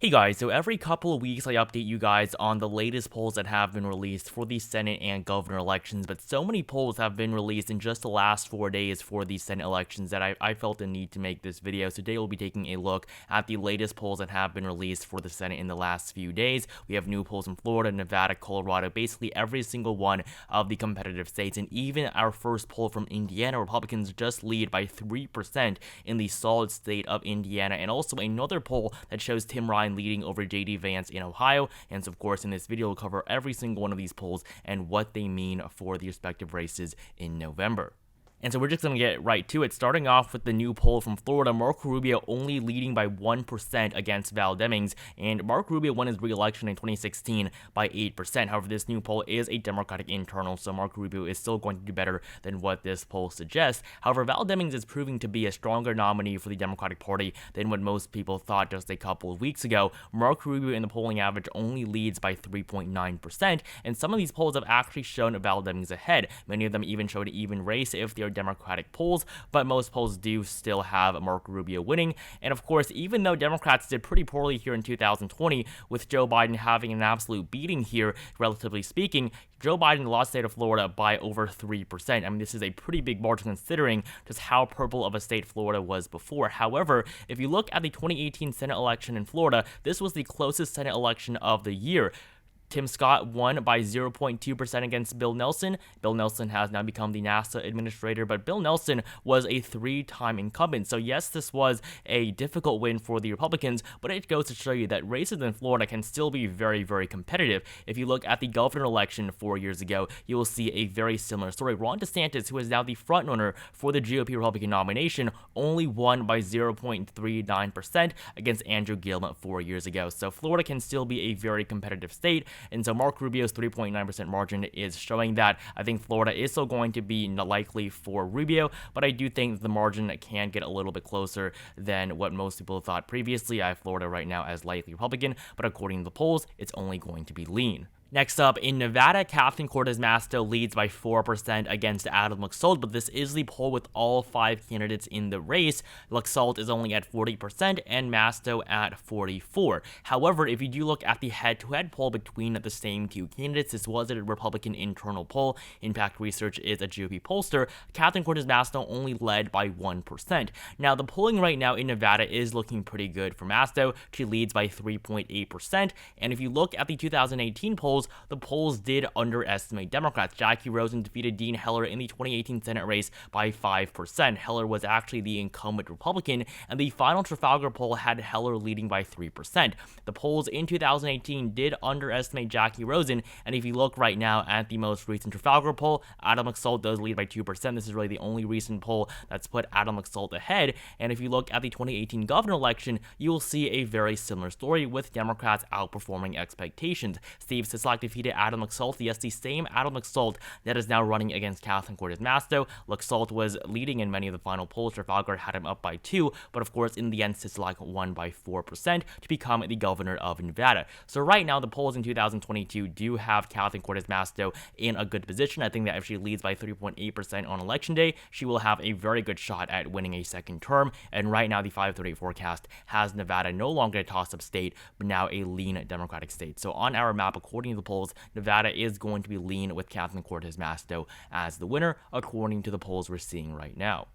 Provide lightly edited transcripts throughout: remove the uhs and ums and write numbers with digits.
Hey guys, so every couple of weeks I update you guys on the latest polls that have been released for the Senate and governor elections, but so many polls have been released in just the last 4 days for the Senate elections that I felt the need to make this video. So today we'll be taking a look at the latest polls that have been released for the Senate in the last few days. We have new polls in Florida, Nevada, Colorado, basically every single one of the competitive states, and even our first poll from Indiana, Republicans just lead by 3% in the solid state of Indiana, and also another poll that shows Tim Ryan leading over Jd Vance in Ohio. And so, of course, in this video, we'll cover every single one of these polls and what they mean for the respective races in November. And so we're just going to get right to it, starting off with the new poll from Florida. Marco Rubio only leading by 1% against Val Demings, and Marco Rubio won his re-election in 2016 by 8%. However, this new poll is a Democratic internal, so Marco Rubio is still going to do better than what this poll suggests. However, Val Demings is proving to be a stronger nominee for the Democratic Party than what most people thought just a couple of weeks ago. Marco Rubio in the polling average only leads by 3.9%, and some of these polls have actually shown Val Demings ahead. Many of them even showed an even race if they're Democratic polls, but most polls do still have Marco Rubio winning. And of course, even though Democrats did pretty poorly here in 2020, with Joe Biden having an absolute beating here, relatively speaking, Joe Biden lost the state of Florida by over 3%. I mean, this is a pretty big margin considering just how purple of a state Florida was before. However, if you look at the 2018 Senate election in Florida, this was the closest Senate election of the year. Tim Scott won by 0.2% against Bill Nelson. Bill Nelson has now become the NASA administrator, but Bill Nelson was a 3-time incumbent. So yes, this was a difficult win for the Republicans, but it goes to show you that races in Florida can still be very, very competitive. If you look at the governor election 4 years ago, you will see a very similar story. Ron DeSantis, who is now the frontrunner for the GOP Republican nomination, only won by 0.39% against Andrew Gillum 4 years ago. So Florida can still be a very competitive state. And so Marco Rubio's 3.9% margin is showing that. I think Florida is still going to be likely for Rubio, but I do think the margin can get a little bit closer than what most people thought previously. I have Florida right now as likely Republican, but according to the polls, it's only going to be lean. Next up, in Nevada, Catherine Cortez Masto leads by 4% against Adam Laxalt, but this is the poll with all 5 candidates in the race. Laxalt is only at 40% and Masto at 44%. However, if you do look at the head-to-head poll between the same 2 candidates, this was a Republican internal poll. Impact Research is a GOP pollster. Catherine Cortez Masto only led by 1%. Now, the polling right now in Nevada is looking pretty good for Masto. She leads by 3.8%, and if you look at the 2018 polls, the polls did underestimate Democrats. Jackie Rosen defeated Dean Heller in the 2018 Senate race by 5%. Heller was actually the incumbent Republican, and the final Trafalgar poll had Heller leading by 3%. The polls in 2018 did underestimate Jackie Rosen, and if you look right now at the most recent Trafalgar poll, Adam Laxalt does lead by 2%. This is really the only recent poll that's put Adam Laxalt ahead, and if you look at the 2018 governor election, you will see a very similar story with Democrats outperforming expectations. Steve Sisolak defeated Adam Laxalt. Yes, the same Adam Laxalt that is now running against Catherine Cortez Masto. Laxalt was leading in many of the final polls. Trafalgar had him up by 2, but of course, in the end, Sisolak won by 4% to become the governor of Nevada. So right now, the polls in 2022 do have Catherine Cortez Masto in a good position. I think that if she leads by 3.8% on election day, she will have a very good shot at winning a second term. And right now, the 538 forecast has Nevada no longer a toss-up state, but now a lean Democratic state. So on our map, according to the polls, Nevada is going to be lean with Catherine Cortez Masto as the winner, according to the polls we're seeing right now.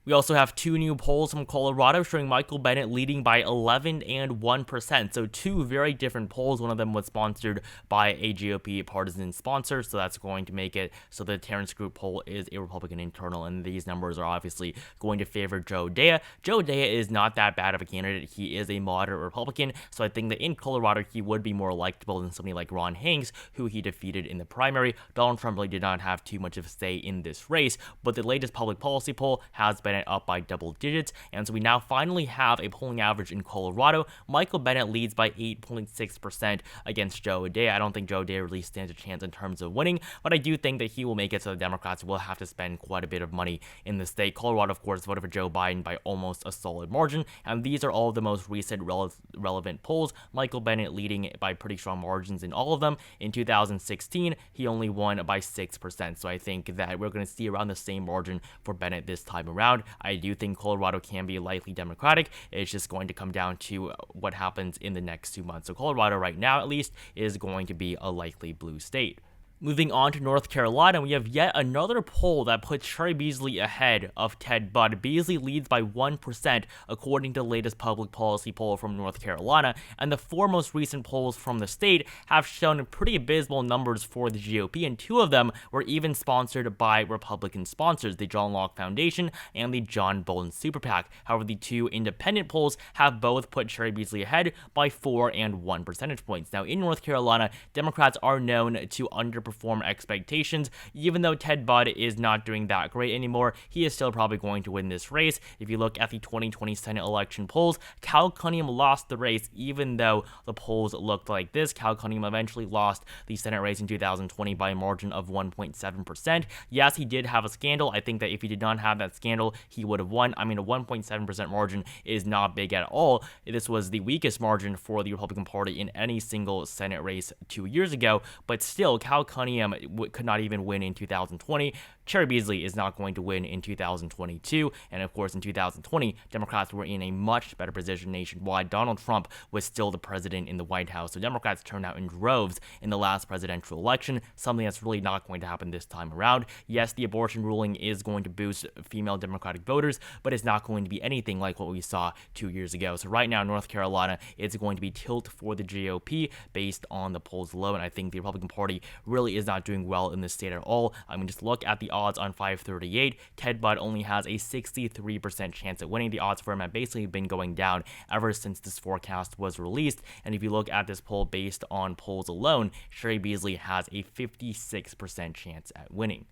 We also have 2 new polls from Colorado showing Michael Bennet leading by 11 and 1%. So 2 very different polls. One of them was sponsored by a GOP partisan sponsor, so that's going to make it so the Terrence Group poll is a Republican internal, and these numbers are obviously going to favor Joe Dea. Joe Dea is not that bad of a candidate. He is a moderate Republican, so I think that in Colorado he would be more likable than somebody like Ron Hanks, who he defeated in the primary. Donald Trump really did not have too much of a say in this race, but the latest public policy poll has Bennet up by double digits, and so we now finally have a polling average in Colorado. Michael Bennet leads by 8.6% against Joe Dea. I don't think Joe Dea really stands a chance in terms of winning, but I do think that he will make it so the Democrats will have to spend quite a bit of money in the state. Colorado, of course, voted for Joe Biden by almost a solid margin, and these are all of the most recent relevant polls. Michael Bennet leading by pretty strong margins in all of them. In 2016, he only won by 6%, so I think that we're going to see around the same margin for Bennet this time around. I do think Colorado can be likely Democratic. It's just going to come down to what happens in the next 2 months. So Colorado right now, at least, is going to be a likely blue state. Moving on to North Carolina, we have yet another poll that puts Cheri Beasley ahead of Ted Budd. Beasley leads by 1% according to the latest public policy poll from North Carolina, and the 4 most recent polls from the state have shown pretty abysmal numbers for the GOP, and 2 of them were even sponsored by Republican sponsors, the John Locke Foundation and the John Bolton Super PAC. However, the 2 independent polls have both put Cheri Beasley ahead by 4 and 1 percentage points. Now, in North Carolina, Democrats are known to underperform expectations. Even though Ted Budd is not doing that great anymore, he is still probably going to win this race. If you look at the 2020 Senate election polls, Cal Cunningham lost the race even though the polls looked like this. Cal Cunningham eventually lost the Senate race in 2020 by a margin of 1.7%. Yes, he did have a scandal. I think that if he did not have that scandal, he would have won. I mean, a 1.7% margin is not big at all. This was the weakest margin for the Republican Party in any single Senate race 2 years ago, but still, Cal Cunningham could not even win in 2020. Cheri Beasley is not going to win in 2022, and of course in 2020, Democrats were in a much better position nationwide. Donald Trump was still the president in the White House, so Democrats turned out in droves in the last presidential election, something that's really not going to happen this time around. Yes, the abortion ruling is going to boost female Democratic voters, but it's not going to be anything like what we saw 2 years ago. So right now, North Carolina is going to be tilt for the GOP based on the polls alone. I think the Republican Party really is not doing well in this state at all. I mean, just look at the odds on 538. Ted Budd only has a 63% chance at winning. The odds for him have basically been going down ever since this forecast was released. And if you look at this poll based on polls alone, Cheri Beasley has a 56% chance at winning.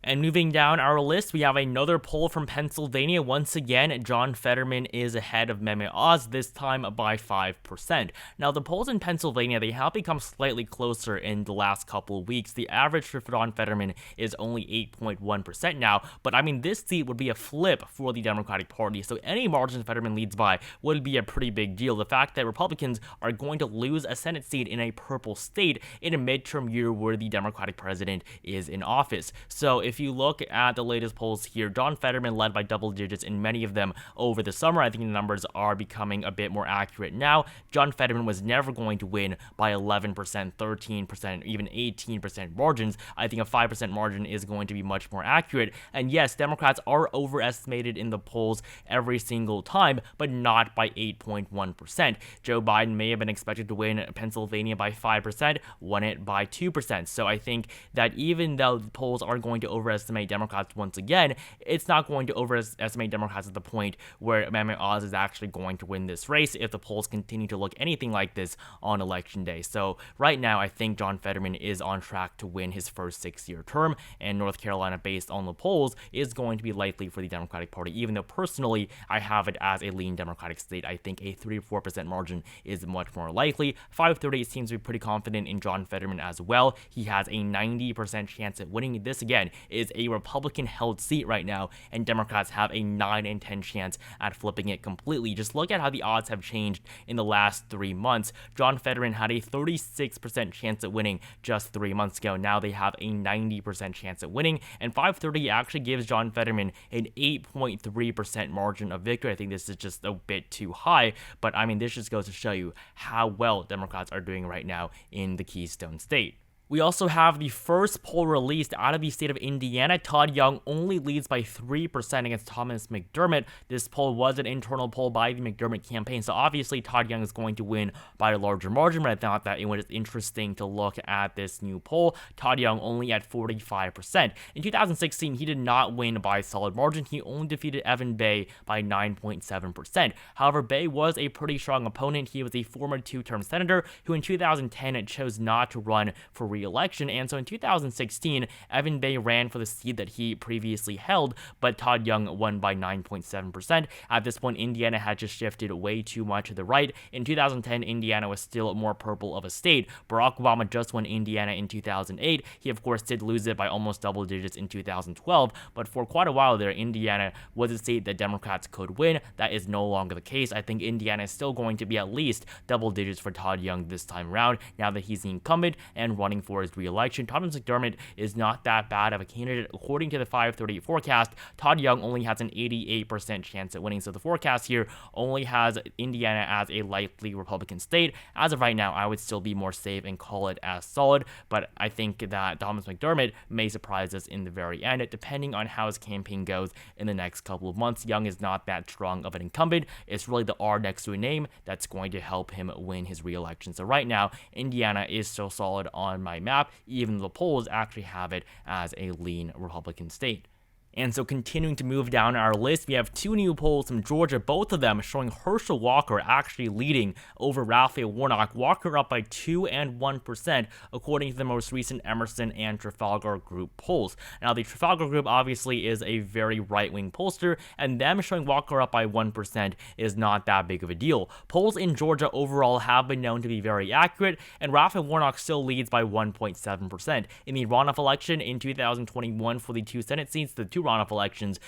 And moving down our list, we have another poll from Pennsylvania. Once again, John Fetterman is ahead of Mehmet Oz, this time by 5%. Now, the polls in Pennsylvania, they have become slightly closer in the last couple of weeks. The average for John Fetterman is only 8.1% now, but I mean, this seat would be a flip for the Democratic Party, so any margin Fetterman leads by would be a pretty big deal. The fact that Republicans are going to lose a Senate seat in a purple state in a midterm year where the Democratic president is in office. So if you look at the latest polls here, John Fetterman led by double digits in many of them over the summer. I think the numbers are becoming a bit more accurate now. John Fetterman was never going to win by 11%, 13%, even 18% margins. I think a 5% margin is going to be much more accurate. And yes, Democrats are overestimated in the polls every single time, but not by 8.1%. Joe Biden may have been expected to win Pennsylvania by 5%, won it by 2%. So I think that even though the polls are going to overestimate Democrats once again, it's not going to overestimate Democrats at the point where Mehmet Oz is actually going to win this race if the polls continue to look anything like this on election day. So right now, I think John Fetterman is on track to win his first 6-year term, and North Carolina, based on the polls, is going to be likely for the Democratic Party, even though personally, I have it as a lean Democratic state. I think a 3 to 4% margin is much more likely. 538 seems to be pretty confident in John Fetterman as well. He has a 90% chance at winning. This, again, is a Republican-held seat right now, and Democrats have a 9 in 10 chance at flipping it completely. Just look at how the odds have changed in the last 3 months. John Fetterman had a 36% chance at winning just 3 months ago. Now they have a 90% chance at winning, and 530 actually gives John Fetterman an 8.3% margin of victory. I think this is just a bit too high, but I mean, this just goes to show you how well Democrats are doing right now in the Keystone State. We also have the first poll released out of the state of Indiana. Todd Young only leads by 3% against Thomas McDermott. This poll was an internal poll by the McDermott campaign, so obviously Todd Young is going to win by a larger margin, but I thought that it was interesting to look at this new poll. Todd Young only at 45%. In 2016, he did not win by a solid margin. He only defeated Evan Bayh by 9.7%. However, Bayh was a pretty strong opponent. He was a former 2-term senator who in 2010 chose not to run for re-election, and so in 2016, Evan Bayh ran for the seat that he previously held, but Todd Young won by 9.7%. At this point, Indiana had just shifted way too much to the right. In 2010, Indiana was still more purple of a state. Barack Obama just won Indiana in 2008. He, of course, did lose it by almost double digits in 2012, but for quite a while there, Indiana was a state that Democrats could win. That is no longer the case. I think Indiana is still going to be at least double digits for Todd Young this time around, now that he's the incumbent and running for his re-election. Todd McDermott is not that bad of a candidate. According to the 538 forecast, Todd Young only has an 88% chance at winning. So the forecast here only has Indiana as a likely Republican state. As of right now, I would still be more safe and call it as solid, but I think that Thomas McDermott may surprise us in the very end, depending on how his campaign goes in the next couple of months. Young is not that strong of an incumbent. It's really the R next to a name that's going to help him win his re-election. So right now, Indiana is still solid on my map, even though the polls actually have it as a lean Republican state. And so continuing to move down our list, we have two new polls from Georgia, both of them showing Herschel Walker actually leading over Raphael Warnock. Walker up by 2 and 1%, according to the most recent Emerson and Trafalgar Group polls. Now, the Trafalgar Group obviously is a very right-wing pollster, and them showing Walker up by 1% is not that big of a deal. Polls in Georgia overall have been known to be very accurate, and Raphael Warnock still leads by 1.7%. In the runoff election in 2021 for the two Senate seats, the two runoff elections,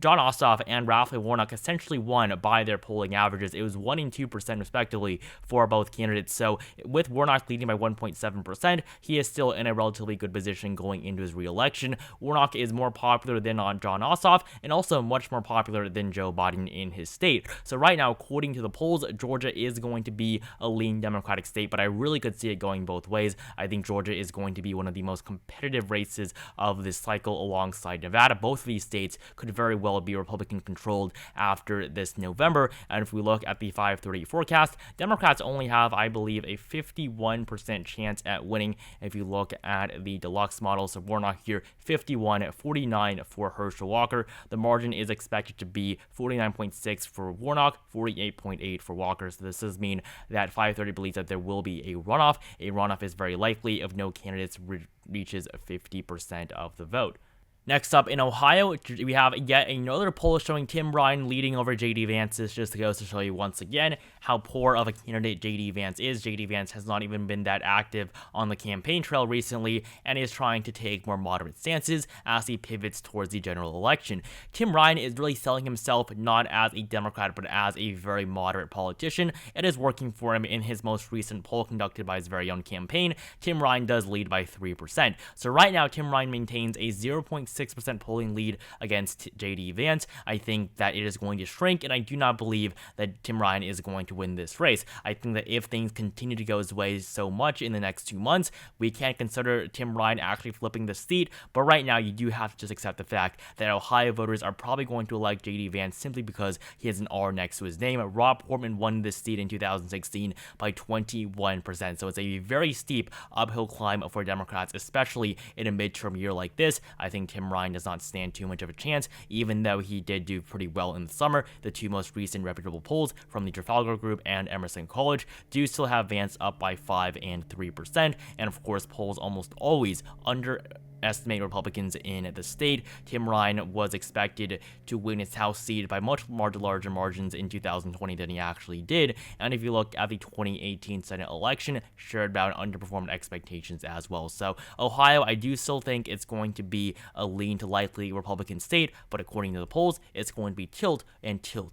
Jon Ossoff and Raphael Warnock essentially won by their polling averages. It was 1 and 2% respectively for both candidates. So with Warnock leading by 1.7%, he is still in a relatively good position going into his re-election. Warnock is more popular than Jon Ossoff and also much more popular than Joe Biden in his state. So right now, according to the polls, Georgia is going to be a lean Democratic state, but I really could see it going both ways. I think Georgia is going to be one of the most competitive races of this cycle alongside Nevada. Both of these states could very well be Republican controlled after this November. And if we look at the 538 forecast, Democrats only have, I believe, a 51% chance at winning. If you look at the deluxe models of Warnock here, 51-49 for Herschel Walker. The margin is expected to be 49.6 for Warnock, 48.8 for Walker. So this does mean that 530 believes that there will be a runoff. A runoff is very likely if no candidates reaches 50% of the vote. Next up in Ohio, we have yet another poll showing Tim Ryan leading over Jd Vance. This just goes to show you once again how poor of a candidate Jd Vance is. Jd Vance has not even been that active on the campaign trail recently and is trying to take more moderate stances as he pivots towards the general election. Tim Ryan is really selling himself not as a Democrat but as a very moderate politician. It is working for him in his most recent poll conducted by his very own campaign. Tim Ryan does lead by 3%. So right now, Tim Ryan maintains a 0.6% polling lead against Jd Vance. I think that it is going to shrink, and I do not believe that Tim Ryan is going to win this race. I think that if things continue to go his way so much in the next 2 months, we can't consider Tim Ryan actually flipping the seat, but right now you do have to just accept the fact that Ohio voters are probably going to elect Jd Vance simply because he has an R next to his name. Rob Portman won this seat in 2016 by 21%, so it's a very steep uphill climb for Democrats, especially in a midterm year like this. I think Tim Ryan does not stand too much of a chance, even though he did do pretty well in the summer. The two most recent reputable polls from the Trafalgar Group and Emerson College do still have Vance up by 5 and 3%, and of course polls almost always underestimate Republicans in the state. Tim Ryan was expected to win his House seat by much larger margins in 2020 than he actually did, and if you look at the 2018 Senate election, Sherrod Brown underperformed expectations as well. So Ohio, I do still think it's going to be a lean to likely Republican state, but according to the polls, it's going to be tilt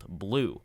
blue.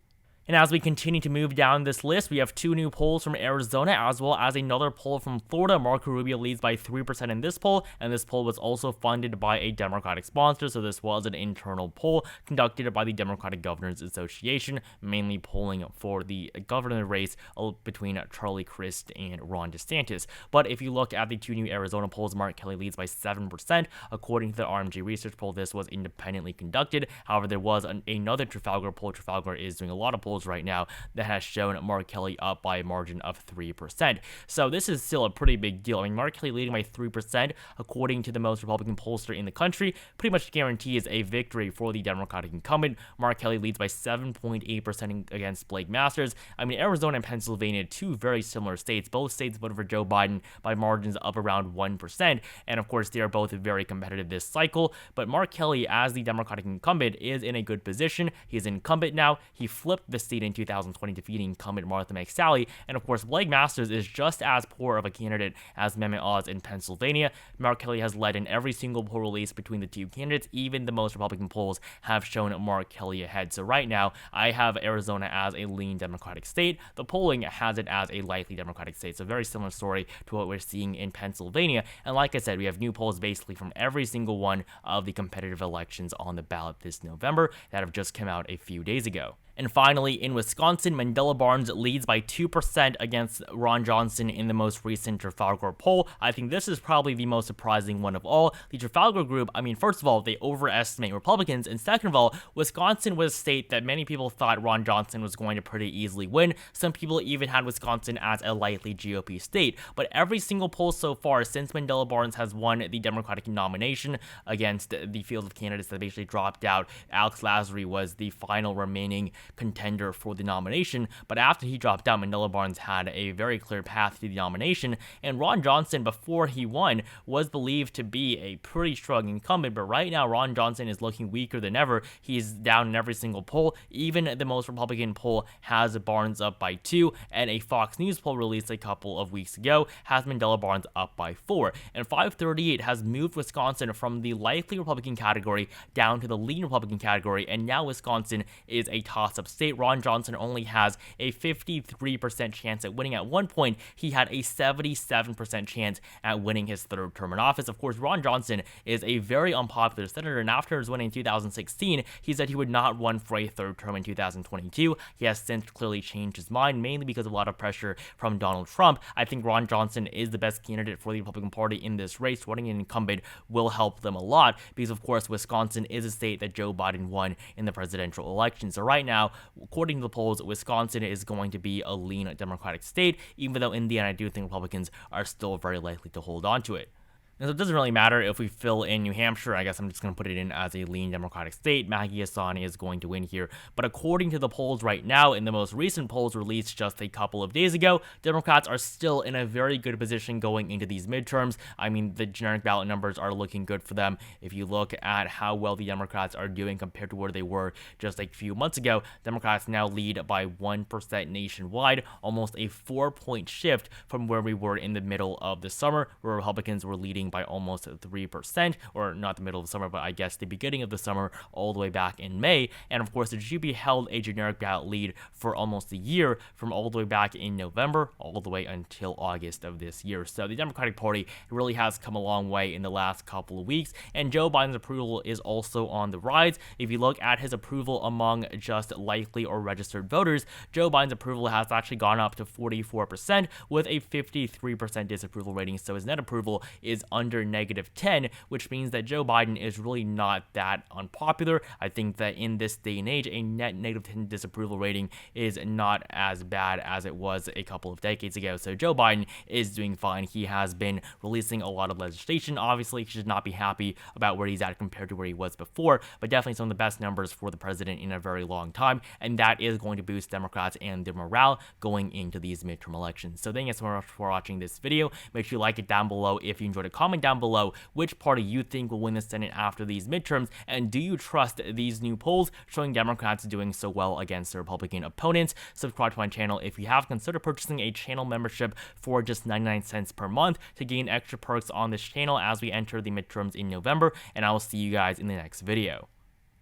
And as we continue to move down this list, we have two new polls from Arizona as well as another poll from Florida. Marco Rubio leads by 3% in this poll, and this poll was also funded by a Democratic sponsor, so this was an internal poll conducted by the Democratic Governors Association, mainly polling for the governor race between Charlie Crist and Ron DeSantis. But if you look at the two new Arizona polls, Mark Kelly leads by 7%. According to the RMG research poll, this was independently conducted. However, there was another Trafalgar poll. Trafalgar is doing a lot of polls right now that has shown Mark Kelly up by a margin of 3%. So this is still a pretty big deal. I mean, Mark Kelly leading by 3%, according to the most Republican pollster in the country, pretty much guarantees a victory for the Democratic incumbent. Mark Kelly leads by 7.8% against Blake Masters. I mean, Arizona and Pennsylvania, two very similar states. Both states voted for Joe Biden by margins of around 1%, and of course, they are both very competitive this cycle, but Mark Kelly, as the Democratic incumbent, is in a good position. He's incumbent now. He flipped the seat in 2020, defeating incumbent Martha McSally. And of course, Blake Masters is just as poor of a candidate as Mehmet Oz in Pennsylvania. Mark Kelly has led in every single poll release between the two candidates. Even the most Republican polls have shown Mark Kelly ahead. So right now, I have Arizona as a lean Democratic state. The polling has it as a likely Democratic state. So very similar story to what we're seeing in Pennsylvania. And like I said, we have new polls basically from every single one of the competitive elections on the ballot this November that have just come out a few days ago. And finally, in Wisconsin, Mandela Barnes leads by 2% against Ron Johnson in the most recent Trafalgar poll. I think this is probably the most surprising one of all. The Trafalgar group, I mean, first of all, they overestimate Republicans, and second of all, Wisconsin was a state that many people thought Ron Johnson was going to pretty easily win. Some people even had Wisconsin as a likely GOP state. But every single poll so far since Mandela Barnes has won the Democratic nomination against the field of candidates that basically dropped out, Alex Lazary was the final remaining contender for the nomination, but after he dropped out, Mandela Barnes had a very clear path to the nomination, and Ron Johnson, before he won, was believed to be a pretty strong incumbent, but right now, Ron Johnson is looking weaker than ever. He's down in every single poll. Even the most Republican poll has Barnes up by 2, and a Fox News poll released a couple of weeks ago has Mandela Barnes up by 4, and 538 has moved Wisconsin from the likely Republican category down to the lean Republican category, and now Wisconsin is a toss-up state. Ron Johnson only has a 53% chance at winning. At one point, he had a 77% chance at winning his third term in office. Of course, Ron Johnson is a very unpopular senator, and after his winning in 2016, he said he would not run for a third term in 2022. He has since clearly changed his mind, mainly because of a lot of pressure from Donald Trump. I think Ron Johnson is the best candidate for the Republican Party in this race. Running an incumbent will help them a lot because, of course, Wisconsin is a state that Joe Biden won in the presidential election. So right now, according to the polls, Wisconsin is going to be a lean Democratic state, even though in the end I do think Republicans are still very likely to hold on to it. And so it doesn't really matter if we fill in New Hampshire. I guess I'm just going to put it in as a lean Democratic state. Maggie Hassan is going to win here. But according to the polls right now, in the most recent polls released just a couple of days ago, Democrats are still in a very good position going into these midterms. I mean, the generic ballot numbers are looking good for them. If you look at how well the Democrats are doing compared to where they were just a few months ago, Democrats now lead by 1% nationwide, almost a 4-point shift from where we were in the middle of the summer, where Republicans were leading by almost 3%, or not the middle of the summer, but I guess the beginning of the summer, all the way back in May. And of course, the GOP held a generic ballot lead for almost a year, from all the way back in November, all the way until August of this year. So the Democratic Party really has come a long way in the last couple of weeks, and Joe Biden's approval is also on the rise. If you look at his approval among just likely or registered voters, Joe Biden's approval has actually gone up to 44%, with a 53% disapproval rating. So his net approval is under -10, which means that Joe Biden is really not that unpopular. I think that in this day and age, a net -10 disapproval rating is not as bad as it was a couple of decades ago. So Joe Biden is doing fine. He has been releasing a lot of legislation. Obviously, he should not be happy about where he's at compared to where he was before, but definitely some of the best numbers for the president in a very long time, and that is going to boost Democrats and their morale going into these midterm elections. So thank you so much for watching this video. Make sure you like it down below if you enjoyed it. Comment down below which party you think will win the Senate after these midterms, and do you trust these new polls showing Democrats doing so well against their Republican opponents? Subscribe to my channel if you have. Consider purchasing a channel membership for just 99 cents per month to gain extra perks on this channel as we enter the midterms in November, and I will see you guys in the next video.